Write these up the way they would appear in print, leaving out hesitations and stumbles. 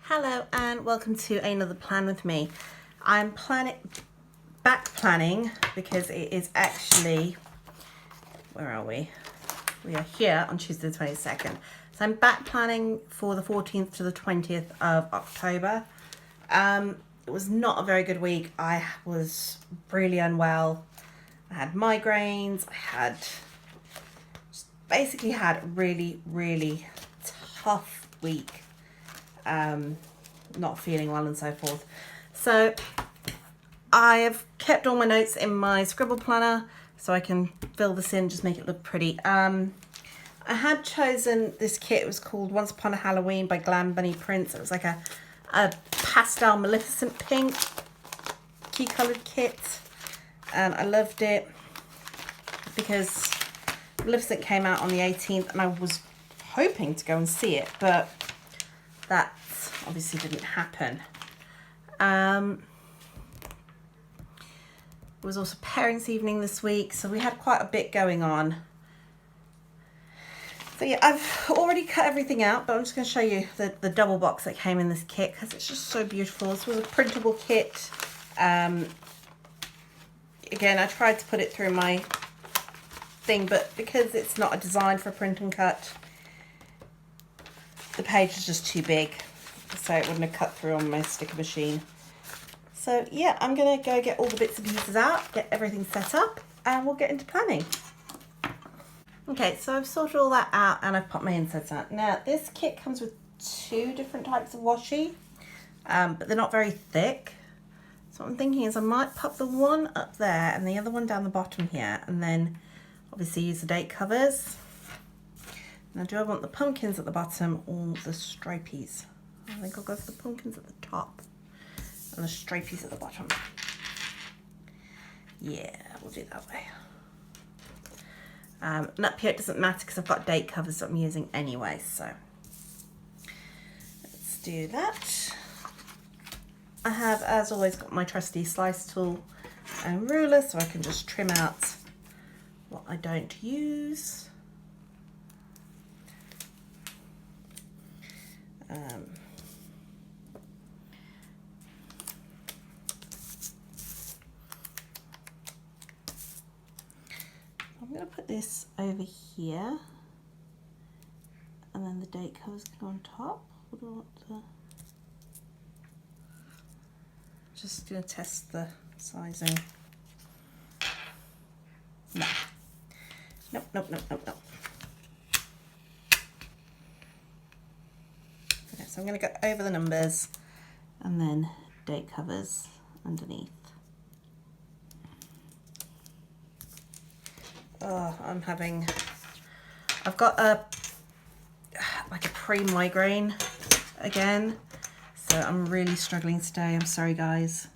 Hello and welcome to another plan with me. I'm back planning because it is actually, where are we? We are here on Tuesday the 22nd. So I'm back planning for the 14th to the 20th of October. It was not a very good week. I was really unwell. I had migraines. Basically had a really tough week. Not feeling well and so forth. So I have kept all my notes in my scribble planner so I can fill this in, just make it look pretty. I had chosen this kit. It was called Once Upon a Halloween by GlamBunnyPrints. It was like a pastel Maleficent pink key colored kit, and I loved it because Maleficent came out on the 18th and I was hoping to go and see it, but that obviously didn't happen. It was also parents' evening this week, so we had quite a bit going on. So yeah, I've already cut everything out, but I'm just going to show you the double box that came in this kit because it's just so beautiful. This was a printable kit. Again, I tried to put it through my thing, but because it's not a design for print and cut, the page is just too big, so it wouldn't have cut through on my sticker machine. So yeah, I'm gonna go get all the bits and pieces out, get everything set up, and we'll get into planning. Okay, so I've sorted all that out and I've popped my inserts out. Now this kit comes with two different types of washi, but they're not very thick. So what I'm thinking is I might pop the one up there and the other one down the bottom here, and then obviously use the date covers. Now, do I want the pumpkins at the bottom or the stripies? I think I'll go for the pumpkins at the top and the stripies at the bottom. Yeah, we'll do it that way. And up here it doesn't matter because I've got date covers that I'm using anyway, so let's do that. I have, as always, got my trusty slice tool and ruler so I can just trim out what I don't use. I'm going to put this over here, and then the date covers go on top. What do I want to... Just going to test the sizing. No. Nope. Okay, so I'm going to go over the numbers and then date covers underneath. Oh, I've got like a pre-migraine again, so I'm really struggling today. I'm sorry guys,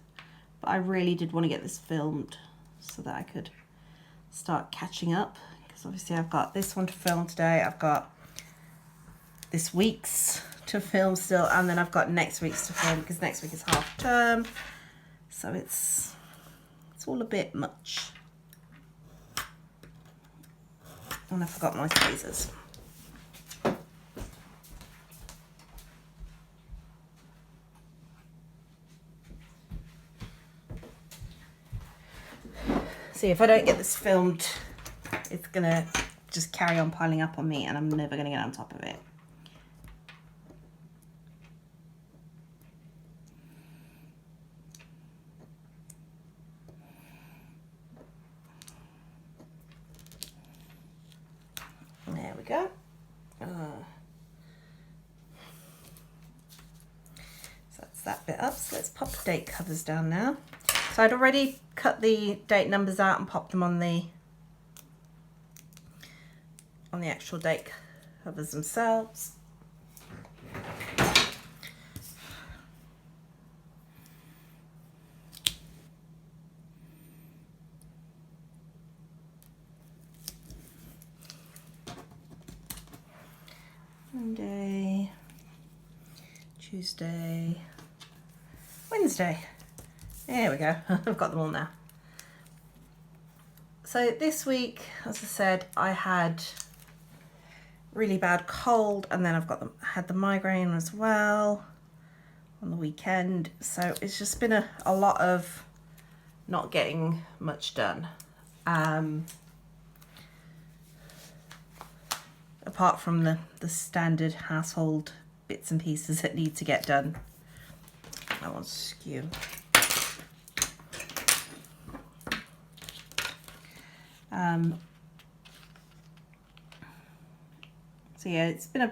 but I really did want to get this filmed so that I could start catching up, because obviously I've got this one to film today, I've got this week's to film still, and then I've got next week's to film because next week is half term, so it's all a bit much. And I forgot my tweezers. See, if I don't get this filmed, it's gonna just carry on piling up on me and I'm never gonna get on top of it. There we go. So that's that bit up. So let's pop the date covers down now. So I'd already cut the date numbers out and popped them on the actual date covers themselves. Monday, Tuesday, Wednesday. There we go. I've got them all now. So this week, as I said, I had really bad cold, and then had the migraine as well. on the weekend. So it's just been a lot of not getting much done. Apart from the standard household bits and pieces that need to get done. That one's skew. So yeah, it's been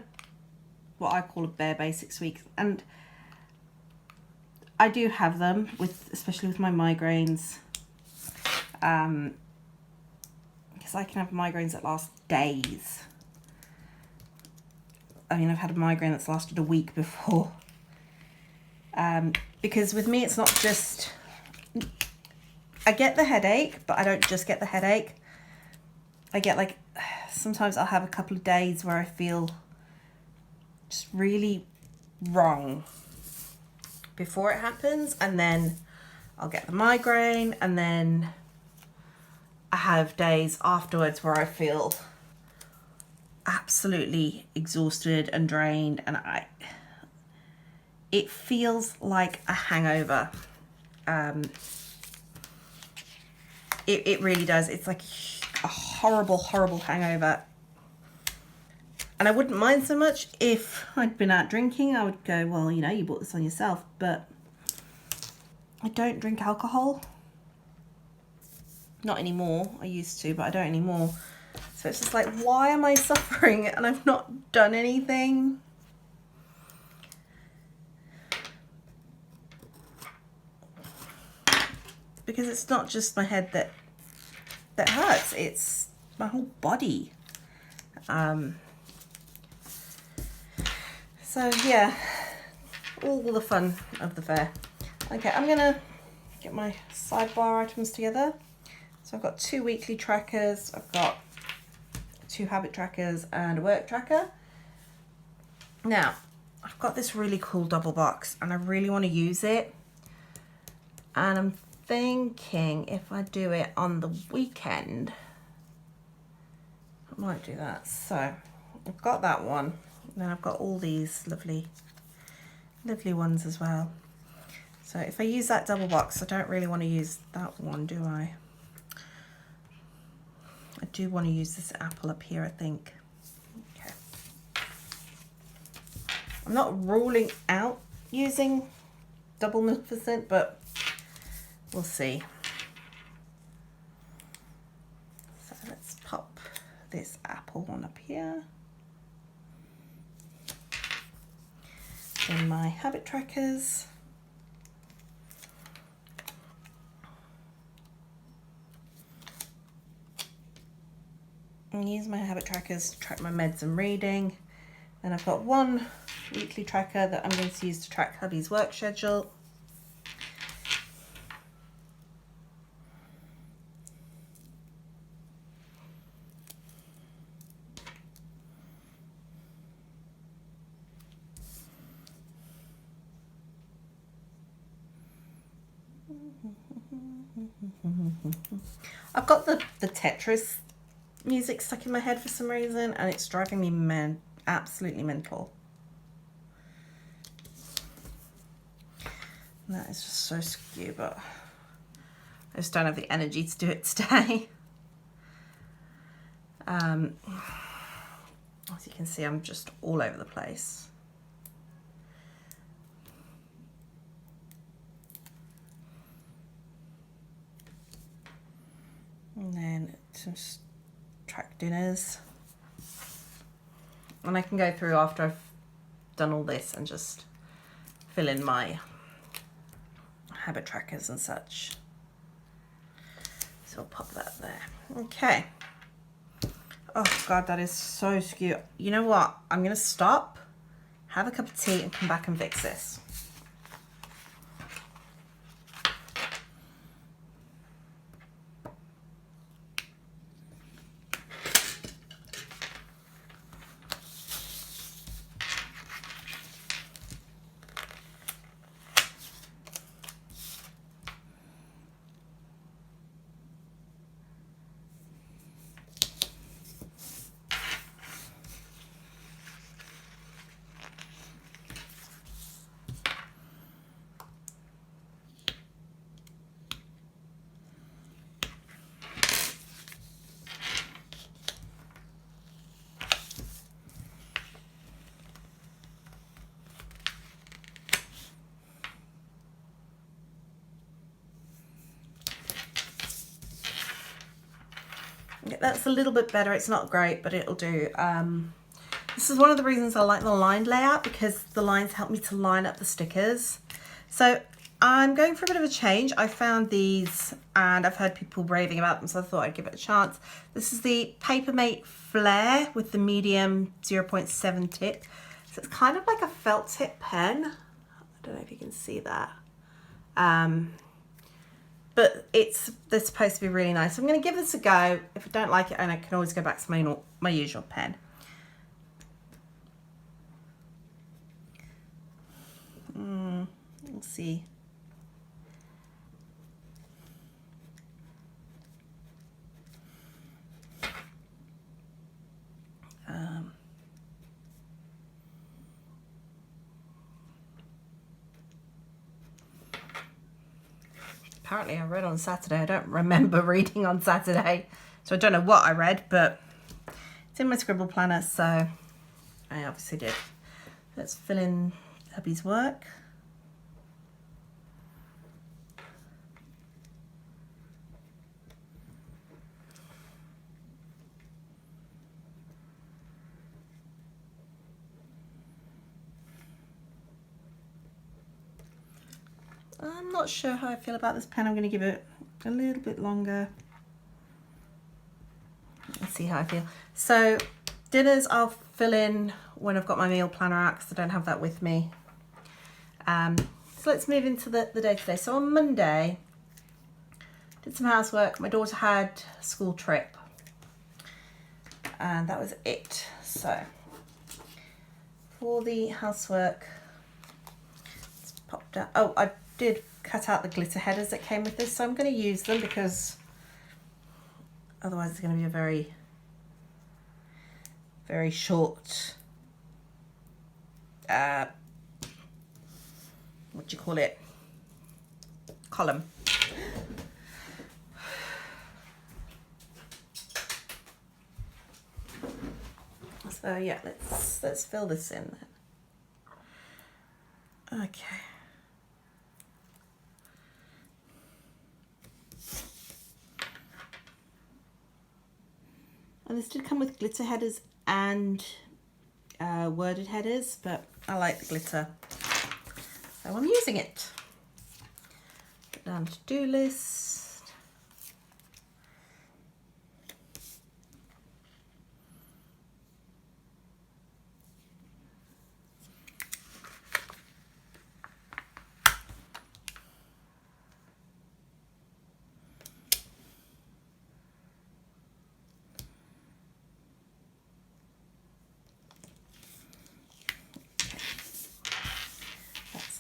what I call a bare basics week, and I do have them especially with my migraines, because I can have migraines that last days. I mean, I've had a migraine that's lasted a week before. Because with me, it's not just, I get the headache, but I don't just get the headache. I get like, sometimes I'll have a couple of days where I feel just really wrong before it happens, and then I'll get the migraine, and then I have days afterwards where I feel absolutely exhausted and drained, and it feels like a hangover. It really does. It's like a horrible, horrible hangover. And I wouldn't mind so much if I'd been out drinking. I would go, well, you know, you bought this on yourself. But I don't drink alcohol. Not anymore. I used to, but I don't anymore. So it's just like, why am I suffering and I've not done anything? Because it's not just my head that hurts, it's my whole body. So yeah, all the fun of the fair. Okay, I'm gonna get my sidebar items together. So I've got 2 weekly trackers, I've got 2 habit trackers and a work tracker. Now, I've got this really cool double box and I really want to use it. And I'm thinking if I do it on the weekend, I might do that. So I've got that one. Then I've got all these lovely ones as well. So if I use that double box, I don't really want to use that one, do I? I do want to use this apple up here, I think. Okay. I'm not ruling out using double Maleficent, but we'll see. So let's pop this apple one up here. In my habit trackers. And use my habit trackers to track my meds and reading. Then I've got 1 weekly tracker that I'm going to use to track hubby's work schedule. I've got the Tetris music stuck in my head for some reason, and it's driving me absolutely mental. And that is just so skew, but I just don't have the energy to do it today. As you can see, I'm just all over the place. And then just track dinners. And I can go through after I've done all this and just fill in my habit trackers and such. So I'll pop that there. Okay. Oh God, that is so skew. You know what? I'm gonna stop, have a cup of tea and come back and fix this. Okay, that's a little bit better. It's not great, but it'll do. This is one of the reasons I like the lined layout, because the lines help me to line up the stickers. So I'm going for a bit of a change. I found these and I've heard people raving about them, so I thought I'd give it a chance. This is the Papermate Flare with the medium 0.7 tip. So it's kind of like a felt tip pen. I don't know if you can see that. But they're supposed to be really nice. So I'm going to give this a go. If I don't like it, and I can always go back to my usual pen. We'll see. Apparently I read on Saturday. I don't remember reading on Saturday, so I don't know what I read, but it's in my scribble planner, so I obviously did. Let's fill in hubby's work. I'm not sure how I feel about this pen. I'm going to give it a little bit longer. Let's see how I feel. So dinners I'll fill in when I've got my meal planner out, because I don't have that with me. So let's move into the day today. So on Monday, did some housework. My daughter had a school trip, and that was it. So for the housework, let's pop down. Oh, I did cut out the glitter headers that came with this, so I'm going to use them, because otherwise it's going to be a very, very short, what do you call it, column. So yeah, let's fill this in then. Okay. And this did come with glitter headers and worded headers, but I like the glitter, so I'm using it. Put down to-do list.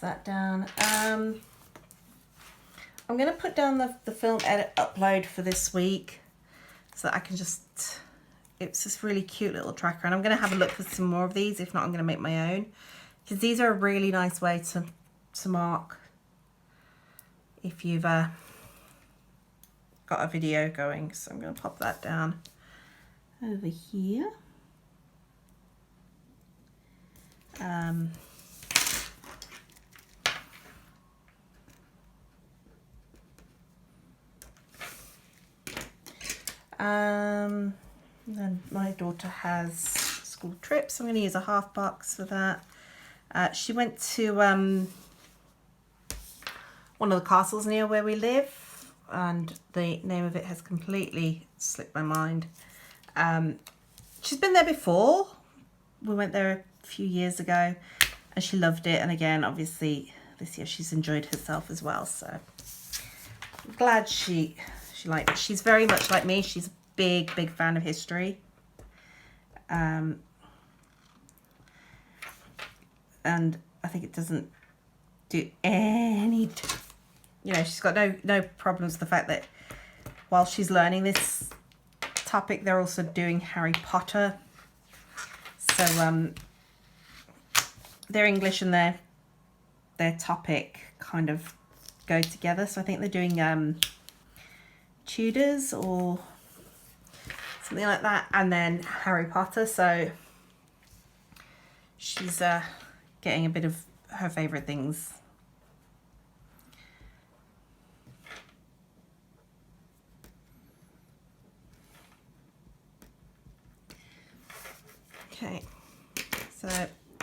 That down. I'm going to put down the film edit upload for this week, so that I can just, it's this really cute little tracker, and I'm going to have a look for some more of these. If not, I'm going to make my own, because these are a really nice way to mark if you've got a video going. So I'm going to pop that down over here. Then my daughter has school trips, so I'm going to use a half box for that. She went to one of the castles near where we live, and the name of it has completely slipped my mind. She's been there before. We went there a few years ago and she loved it, and again obviously this year she's enjoyed herself as well, so I'm glad she liked it. She's very much like me. She's a big fan of history, and I think it doesn't do any, you know, she's got no problems with the fact that while she's learning this topic, they're also doing Harry Potter. So their English and their topic kind of go together. So I think they're doing Tudors or something like that, and then Harry Potter. So she's getting a bit of her favourite things. Okay, so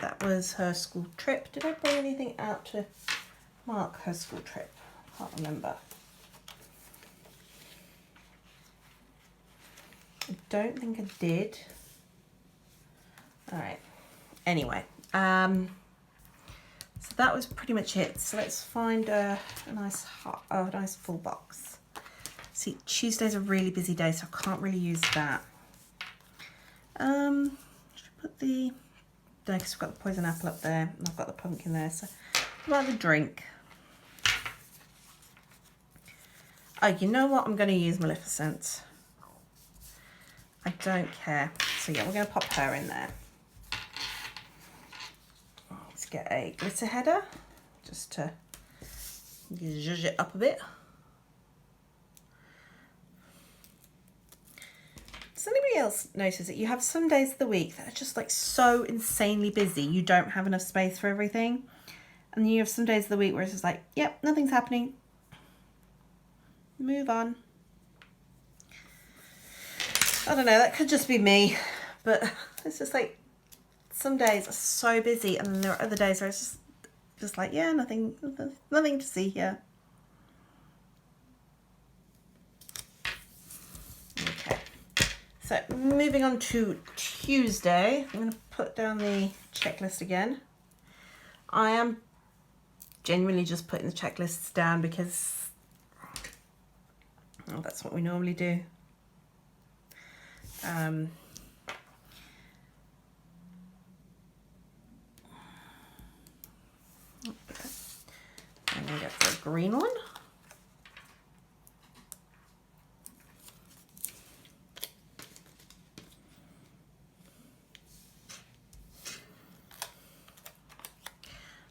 that was her school trip. Did I bring anything out to mark her school trip? Can't remember. I don't think I did. All right. Anyway, so that was pretty much it. So let's find a nice full box. See, Tuesday's a really busy day, so I can't really use that. Should I put the... No, because we've got the poison apple up there, and I've got the pumpkin there. So what about the drink? Oh, you know what? I'm going to use Maleficent. I don't care. So yeah, we're going to pop her in there. Let's get a glitter header, just to zhuzh it up a bit. Does anybody else notice that you have some days of the week that are just like so insanely busy, you don't have enough space for everything? And then you have some days of the week where it's just like, yep, nothing's happening. Move on. I don't know, that could just be me, but it's just like some days are so busy, and then there are other days where it's just like, yeah, nothing to see here. Okay, so moving on to Tuesday, I'm going to put down the checklist again. I am genuinely just putting the checklists down because that's what we normally do. I'm going to go for a green one.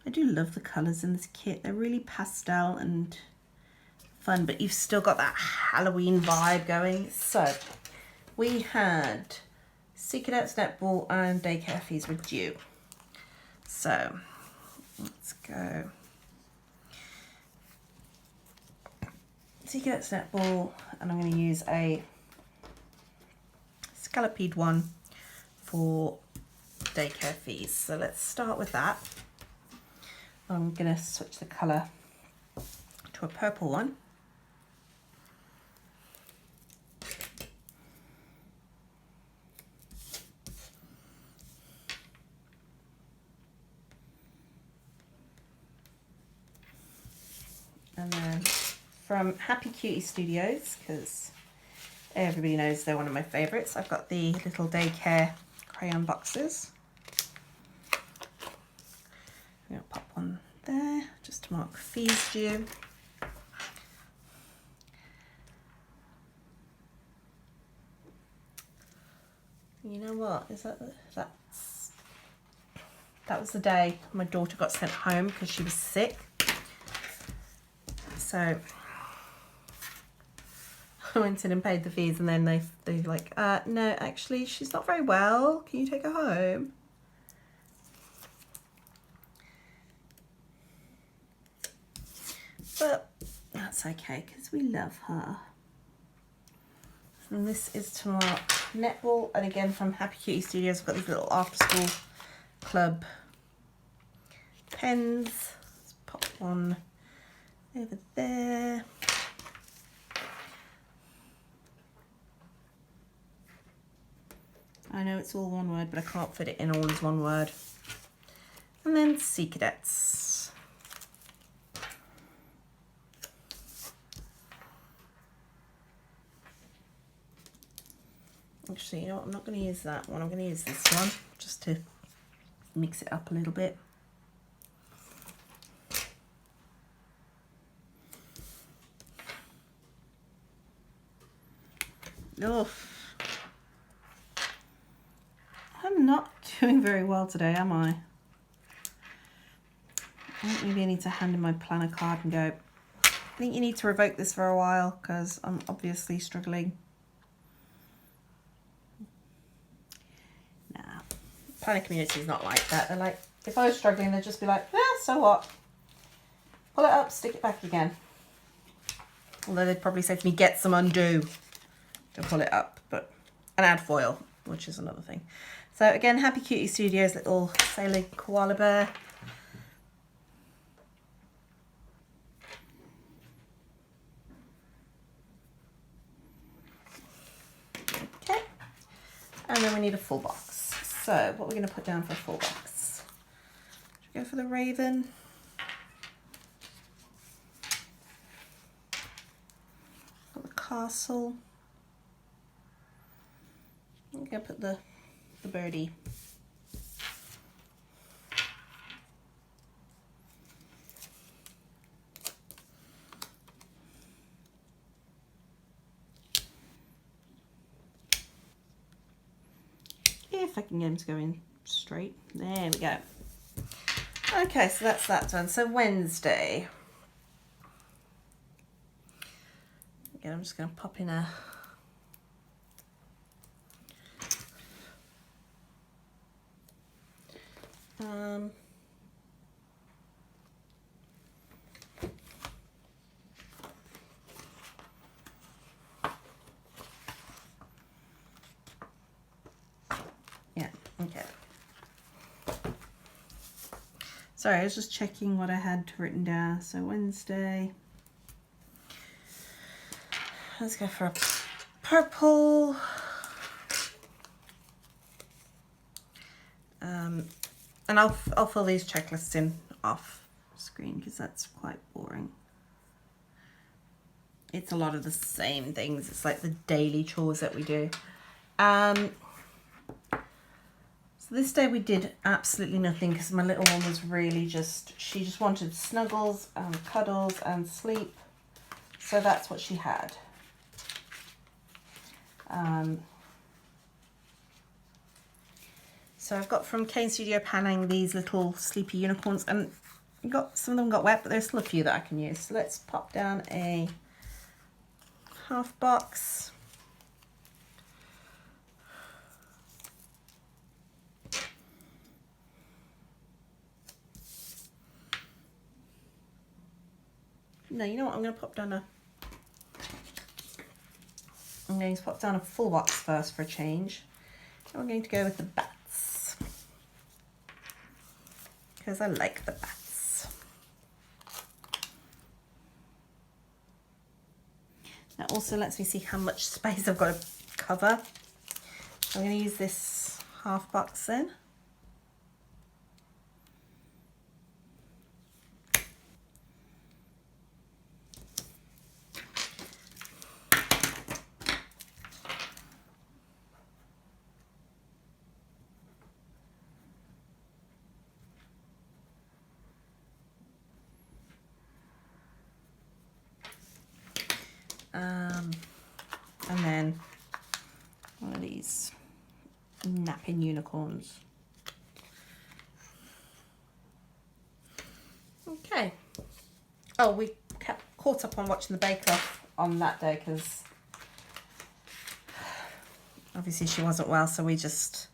I do love the colours in this kit. They're really pastel and fun, but you've still got that Halloween vibe going. So we had Secret Outs Netball and Daycare Fees were due. So let's go. Secret Outs Netball, and I'm going to use a scalloped one for Daycare Fees. So let's start with that. I'm going to switch the colour to a purple one. And then from Happy Cutie Studios, because everybody knows they're one of my favourites, I've got the little daycare crayon boxes. I'm going to pop one there just to mark fees due. You know what? That was the day my daughter got sent home because she was sick. So I went in and paid the fees, and then they're like, no, actually, she's not very well. Can you take her home? But that's okay, because we love her. And this is to mark netball. And again, from Happy Cutie Studios, I've got these little after school club pens. Let's pop one over there. I know it's all one word, but I can't fit it in all as one word. And then Sea Cadets. Actually, you know what? I'm not going to use that one. I'm going to use this one just to mix it up a little bit. Oh, I'm not doing very well today, am I? I think maybe I need to hand in my planner card and go, I think you need to revoke this for a while because I'm obviously struggling. Nah, planner community is not like that. They're like, if I was struggling, they'd just be like, so what? Pull it up, stick it back again. Although they'd probably say to me, get some undo to pull it up, and add foil. which is another thing. So again, Happy Cutie Studios, little sailor koala bear. Okay, and then we need a full box. So what we're going to put down for a full box? Should we go for the raven? Got the castle. I'm going to put the birdie. If I can get him to go in straight. There we go. Okay, so that's that done. So Wednesday. Again, I'm just going to pop in a yeah, okay. Sorry, I was just checking what I had written down. So Wednesday. Let's go for a purple. And I'll fill these checklists in off screen because that's quite boring. It's a lot of the same things. It's like the daily chores that we do. So this day we did absolutely nothing because my little one was really she just wanted snuggles and cuddles and sleep. So that's what she had. So I've got from Kane Studio Panning these little sleepy unicorns, and some of them got wet, but there's still a few that I can use. So let's pop down a half box. No, you know what? I'm going to pop down I'm going to pop down a full box first for a change. And we're going to go with the bats, because I like the bats. That also lets me see how much space I've got to cover. I'm going to use this half box then. And then one of these napping unicorns. Okay. Oh, we kept caught up on watching the Bake Off on that day because obviously she wasn't well, so we just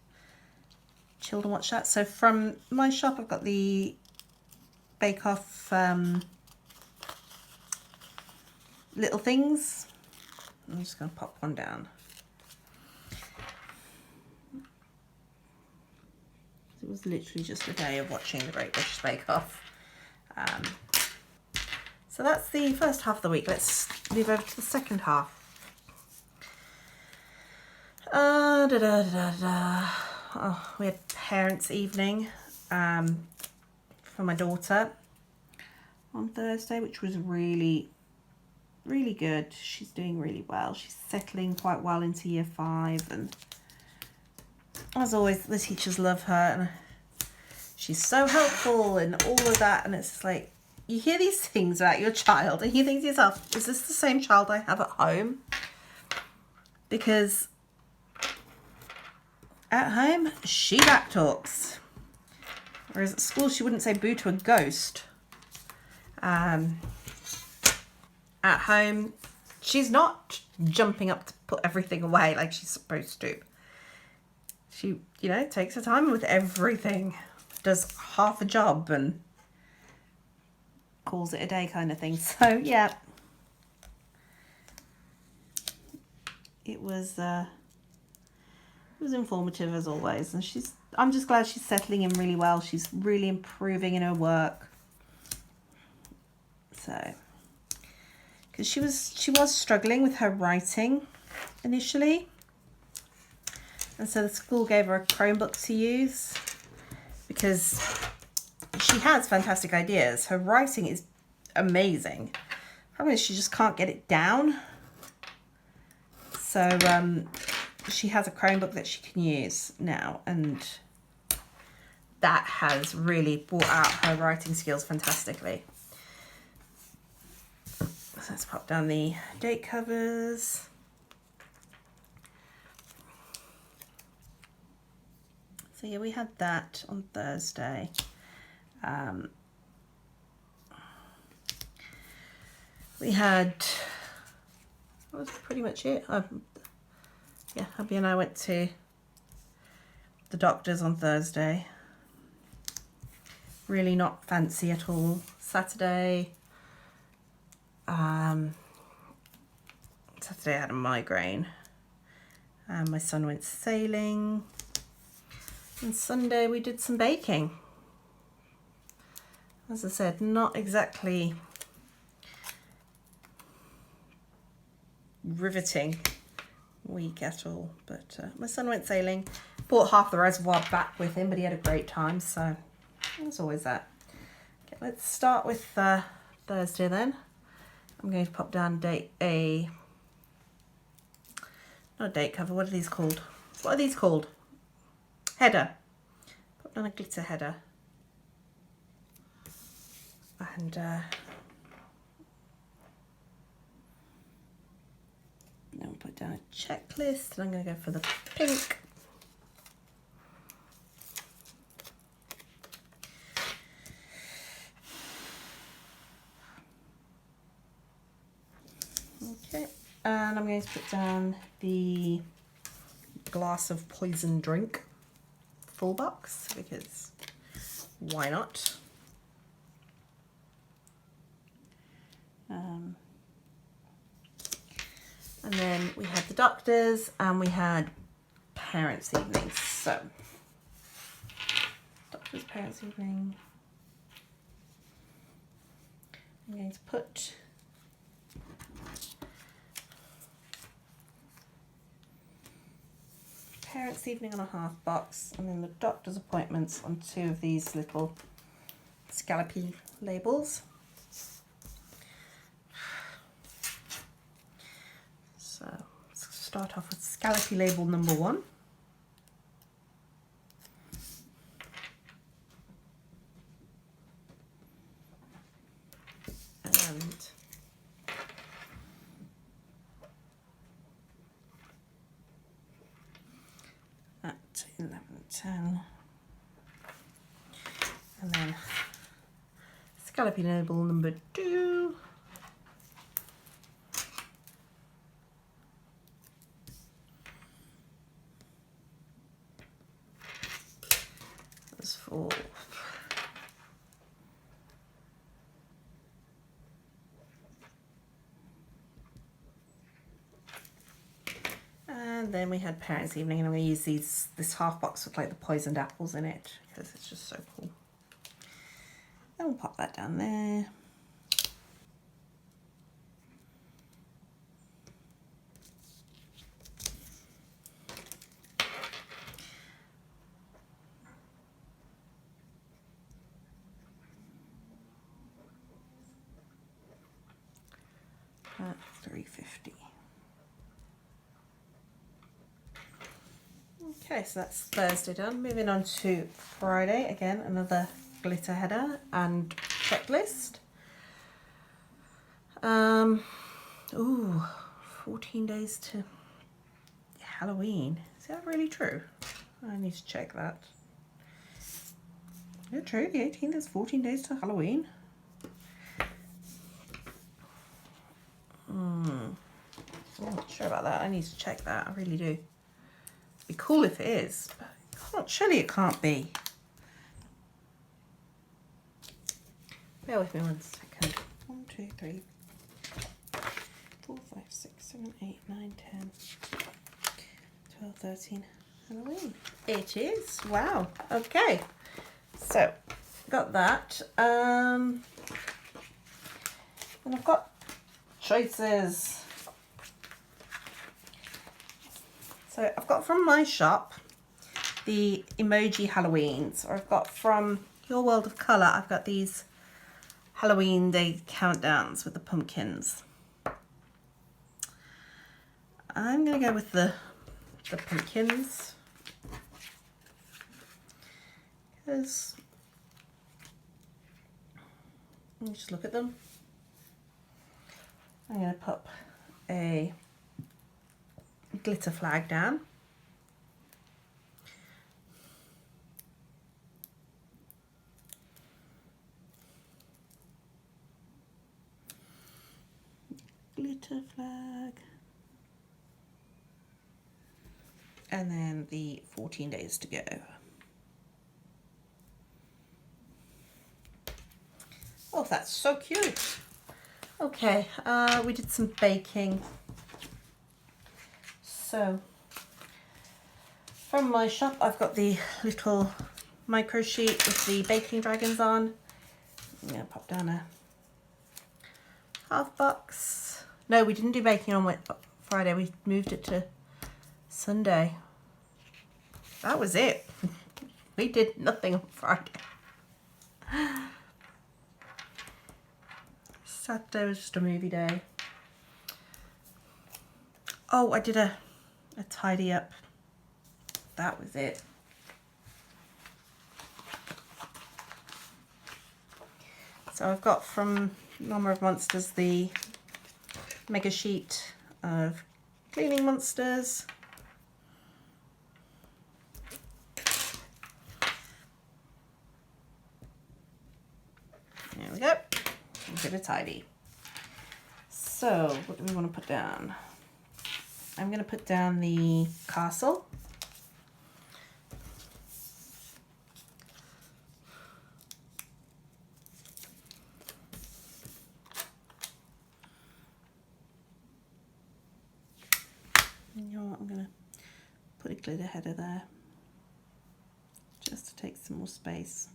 chilled and watched that. So from my shop, I've got the Bake Off little things. I'm just going to pop one down. It was literally just a day of watching the Great British Bake Off. So that's the first half of the week. Let's move over to the second half. Oh, we had parents' evening for my daughter on Thursday, which was really good. She's doing really well. She's settling quite well into year 5, and as always, the teachers love her, and she's so helpful and all of that. And it's like, you hear these things about your child and you think to yourself, is this the same child I have at home? Because at home, she back talks, whereas at school she wouldn't say boo to a ghost. At home, she's not jumping up to put everything away like she's supposed to. She, takes her time with everything, does half a job and calls it a day kind of thing. So, yeah. It was It was informative as always, and I'm just glad she's settling in really well. She's really improving in her work. So, because she was struggling with her writing initially, and so the school gave her a Chromebook to use because she has fantastic ideas. Her writing is amazing. Problem is she just can't get it down. So she has a Chromebook that she can use now, and that has really brought out her writing skills fantastically. So let's pop down the date covers. So yeah, we had that on Thursday. We had, that was pretty much it. Yeah, hubby and I went to the doctor's on Thursday. Really not fancy at all. Saturday I had a migraine. My son went sailing. And Sunday we did some baking. As I said, not exactly riveting week at all, but my son went sailing, brought half the reservoir back with him, but he had a great time, so there's always that. Okay, let's start with Thursday then. I'm going to pop down not a date cover, what are these called? What are these called? Header. Pop down a glitter header. And then we'll put down a checklist, and I'm going to go for the pink. Okay, and I'm going to put down the glass of poison drink full box, because why not? And then we had the doctors and we had parents' evening. So, doctors' parents' evening. I'm going to put parents' evening on a half box, and then the doctor's appointments on 2 of these little scallopy labels. So let's start off with scallopy label number 1. And at 11:10, and then scallopy label number 2. That's 4. And then we had parents' evening, and I'm going to use this half box with like the poisoned apples in it because it's just so cool. And we'll pop that down there. At $3.50. Okay, so that's Thursday done. Moving on to Friday, again, another glitter header and checklist. 14 days to Halloween. Is that really true? I need to check that. Is it true? The 18th is 14 days to Halloween? I'm not sure about that. I need to check that. I really do. It'd be cool if it is, but surely it can't be. Bear with me 1 second. 1, 2, 3, 4, 5, 6, 7, 8, 9, 10, 12, 13. Halloween. It is. Wow. Okay. So, got that. And I've got choices. So I've got from my shop the emoji Halloweens, or I've got from Your World of Colour, I've got these Halloween day countdowns with the pumpkins. I'm going to go with the pumpkins because let me just look at them. I'm going to pop a glitter flag down. Glitter flag. And then the 14 days to go. Oh, that's so cute. Okay, we did some baking. So, from my shop, I've got the little micro sheet with the baking dragons on. I'm going to pop down a half box. No, we didn't do baking on Friday. We moved it to Sunday. That was it. We did nothing on Friday. Saturday was just a movie day. Oh, I did a tidy up. That was it. So I've got from Mama of Monsters the mega sheet of cleaning monsters. There we go. A bit of tidy. So what do we want to put down? I'm going to put down the castle. You know what, I'm going to put a glitter header there just to take some more space.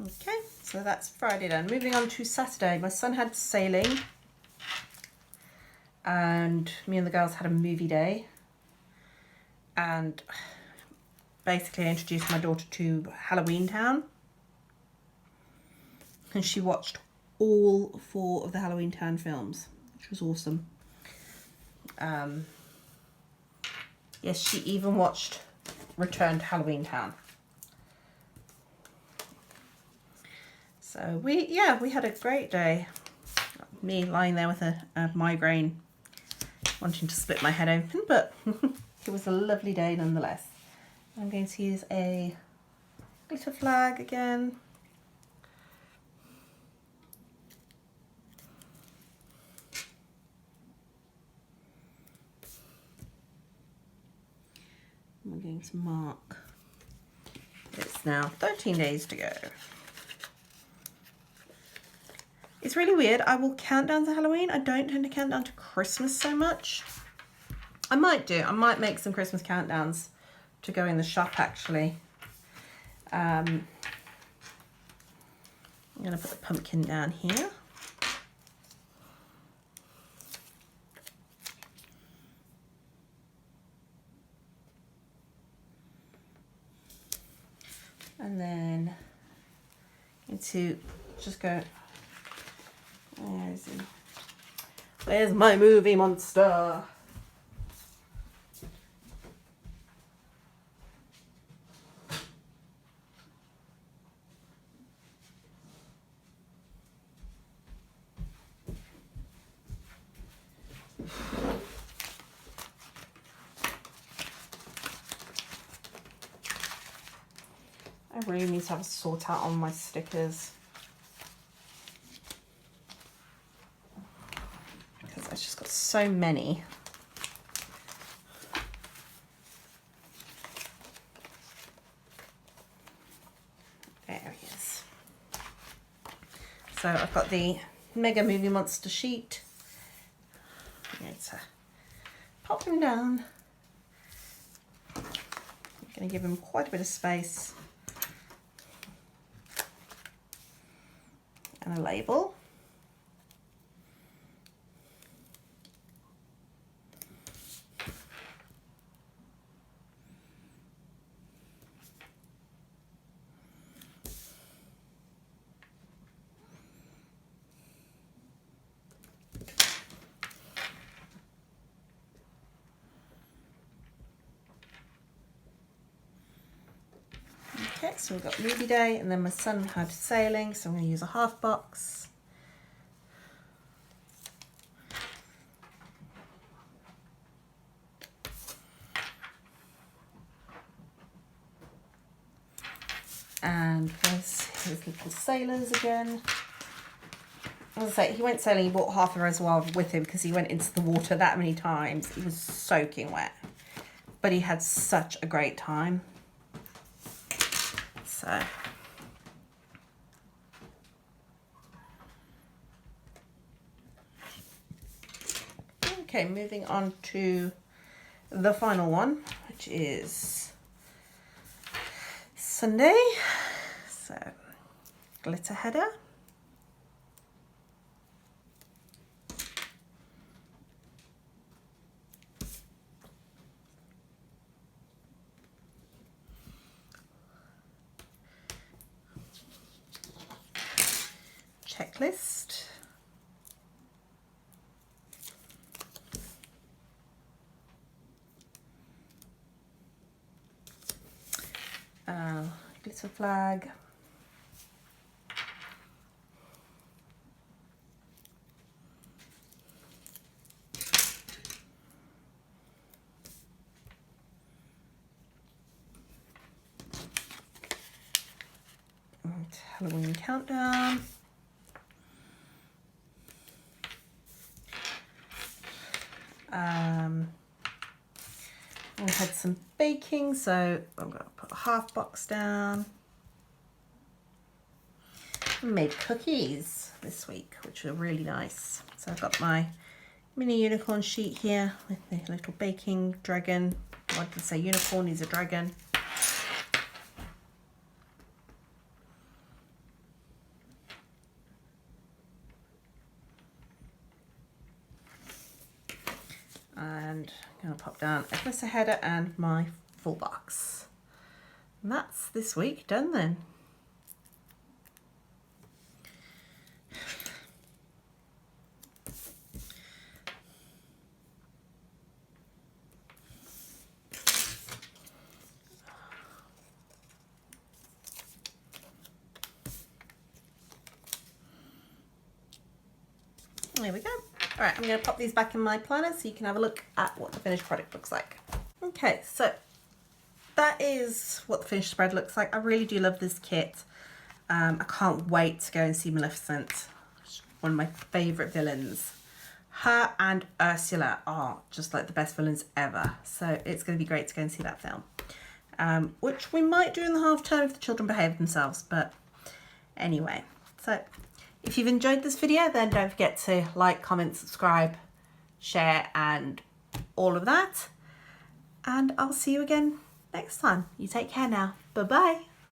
Okay, so that's Friday done. Moving on to Saturday. My son had sailing and me and the girls had a movie day, and basically I introduced my daughter to Halloween Town, and she watched all 4 of the Halloween Town films, which was awesome. Yes, she even watched Return to Halloween Town. So we had a great day. Me lying there with a migraine, wanting to split my head open, but it was a lovely day nonetheless. I'm going to use a glitter flag again. I'm going to mark. It's now 13 days to go. It's really weird. I will count down to Halloween. I don't tend to count down to Christmas so much. I might do. I might make some Christmas countdowns to go in the shop actually. I'm going to put the pumpkin down here. And then into just go. Where is he? Where's my movie monster? I really need to have a sort out on my stickers, because I just so many. There he is. So I've got the Mega Movie Monster sheet. I'm going to pop him down. I'm going to give him quite a bit of space. And a label. Okay, so we've got movie day, and then my son had sailing, so I'm going to use a half box. And there's his little sailors again. As I say, he went sailing, he brought half the reservoir with him because he went into the water that many times. He was soaking wet. But he had such a great time. So. Okay, moving on to the final one, which is Sunday. So, glitter header. Checklist. Glitter flag. And Halloween countdown. We had some baking, so I'm going to put a half box down. I made cookies this week, which are really nice. So I've got my mini unicorn sheet here with the little baking dragon. I can say unicorn, he's a dragon. And I'm going to pop down a glitter header and my full box. And that's this week done then. There we go. All right, I'm going to pop these back in my planner so you can have a look at what the finished product looks like. Okay, so that is what the finished spread looks like. I really do love this kit. I can't wait to go and see Maleficent, one of my favourite villains. Her and Ursula are just like the best villains ever. So it's going to be great to go and see that film. Which we might do in the half term if the children behave themselves. But anyway, so if you've enjoyed this video, then don't forget to like, comment, subscribe, share, and all of that. And I'll see you again next time. You take care now. Bye-bye.